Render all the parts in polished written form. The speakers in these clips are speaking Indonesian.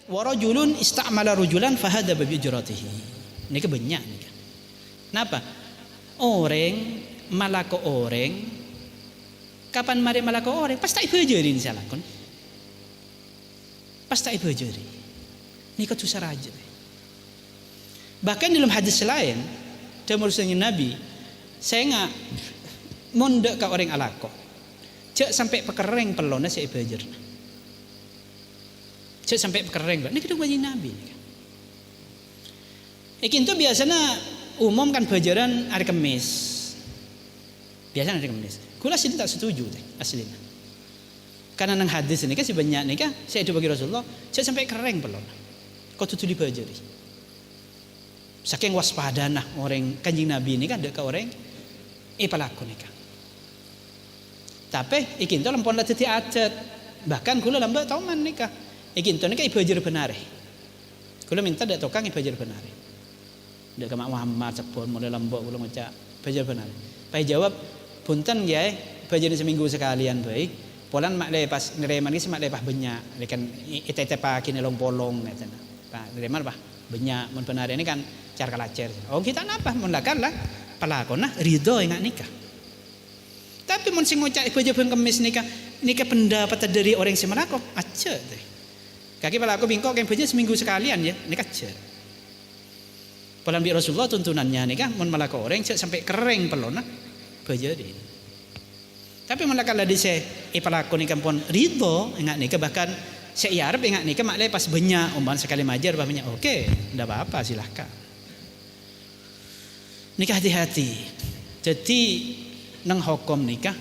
wa rajulun istamala rajulan fahada bi ujratihi. Niki banyak nika. Napa? Orang malako orang kapan mari malako orang pasti ibejerin salakon. Pasti ibejeri. Nika tu saraja. Bahkan dalam hadis lain dalam urusan Nabi, saya nggak mondek ke orang alako. Cek sampai pekereng pelona saya ibejer. Cek sampai pekereng. Ini kita wajib Nabi. Ikin tu biasanya umum kan bejeran hari Kamis. Biasanya hari Kamis. Kula sini tak setuju deh aslinya. Karena nang hadis ini kan si banyak nih kan saya itu bagi Rasulullah saya sampai kering pelon. Kau tuh dibajari. Saking waspada nah orang kanjeng Nabi ini kan ada ke orang pelaku nih kan. Tapi ikin tu lampon latih adat bahkan kula lambat tahu man nih kan. Ikin tu nih kan ibajar benar. Kula minta dak tokang ibajar benar. Dak ke Mak Muhammad sepon mulai lambok kula ngocak ibajar benar. Pai jawab punten ya ibajar seminggu sekalian baik. Polan mak lepas nereman ini mak lepas banyak, lekan ite pakai nelong polong macam pak nereman bah banyak, mun penari ini kan cara kalacer. Oh kita napa, mun lakan lah, pelakon nah ridho ingat nikah. Tapi mun sing ngocak ibu jabang kemis nikah pendapat dari orang si melako, aja deh. Kaki pelako bingkok yang punya seminggu sekalian ya, nikah aja. Polan bi Rasulullah tuntunannya nikah, mun melako orang sampai kering pelona, bejadi. Tapi manakala di saya pelakon ni kampun ridho ingat nikah bahkan saya Arab ingat nikah mak lepas banyak umban sekali majar banyak oke tidak apa-apa silahkan nikah hati-hati jadi nang hukum nikah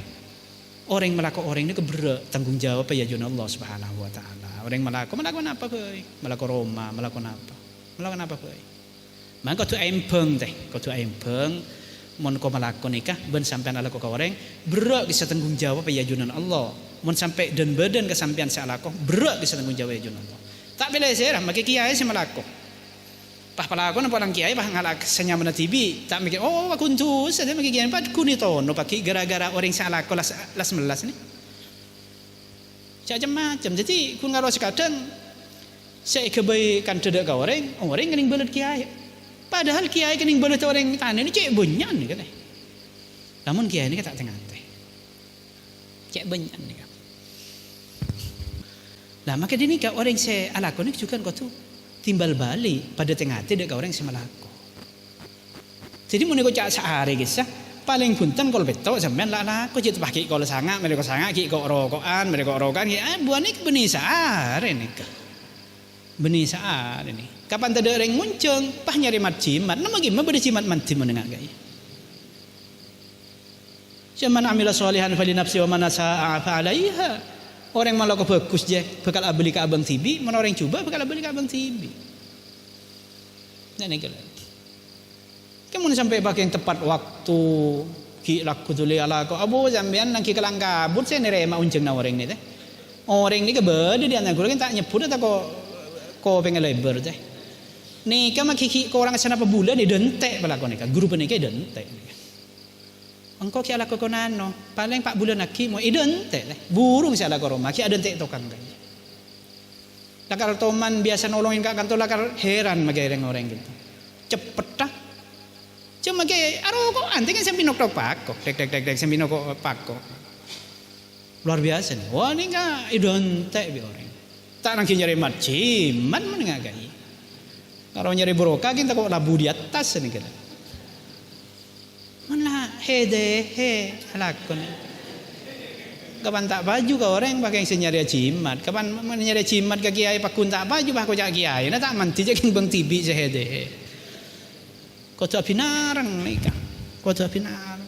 orang melakukan orang ini keberat tanggung jawab ya jun Allah Subhanahu Wa Taala orang melakukan apa boy melakukan Roma melakukan apa boy maka kau tu empeng teh kau tu empeng mun ko malakon nikah ben sampean ala ko orang berak bisa tanggung jawab ya junan Allah mun sampai dan badan kesampean salako berak bisa tanggung jawab ya junan Allah tak bela saya make kiai si malako pah palakon apa lang kiai pah ngalak senya mana tibi tak mikir oh aku untus ada make kiai pad kunitono paki gara-gara orang salako las melas ni macam jadi kun ngaro sekadang saya kebaikan tidak ka orang kening belut kiai. Padahal kiai kening belut orang tanah ini cek banyak nih kan. Namun kiai ini tak tengah teh. Cek banyak nih kan. Nah maka ini kau orang saya alakon ini juga kau tu timbal balik pada tengah teh dek orang saya malako. Jadi mun kau cak sehari kisah paling punten kalau betul sampean lah kau jadi pakai kalau sangat mereka sangat ki kau rokokan mereka rokokan buan ini benisar ini kan. Benisar ini. Kapan tak ada orang muncul, pah nyari mat jimat, nama gimana pada jimat manti menengah gaya. Cuman amila solihan fali nafsi wa manasa fa'alaiha. Orang malah kau bagus je, bakal abeli ke abang tibi, mana orang coba bakal abeli ke abang tibi. Nah ni kalau. Kamu sampai pakai yang tepat waktu, ki laku tuli ala kau abu sampean nang ki kelang kabut saya nerema unjeng na orang ni teh. Orang ni kebeda di antara kurang tak nyebut atau kau pengen lebar je. Nikah mak kiki ke orang sana pebulan ni dentek pelakon nikah guru penikah dentek. Engkau kiala kau nano paling 4 bulan lagi mau dentek lah burung siala kau rumah kia dentek tokang kan. Lakar toman biasa nolongin kak kantor lakar heran magai orang gitu. Cepet dah. Cuma ke kok anting kan sampai noktok pakok dek sampai noktok pakok. Luar biasa nih. Wah ni kan dentek bi orang. Tak nak nyari macam mana mengagai. Kalau nyari broka kita kok labu di atas ni kan. Mana he halakon. Kapan tak baju ke orang pakai yang nyari jimat. Kapan nyari jimat ke kiai pakun tak baju bah kau jak kiai. Na tak manti je bang tibi je he. Kau tu pinarang ni kan. Kau tu pinarang.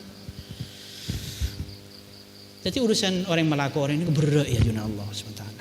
Jadi urusan orang melakor ini berat ya juna Allah SWT.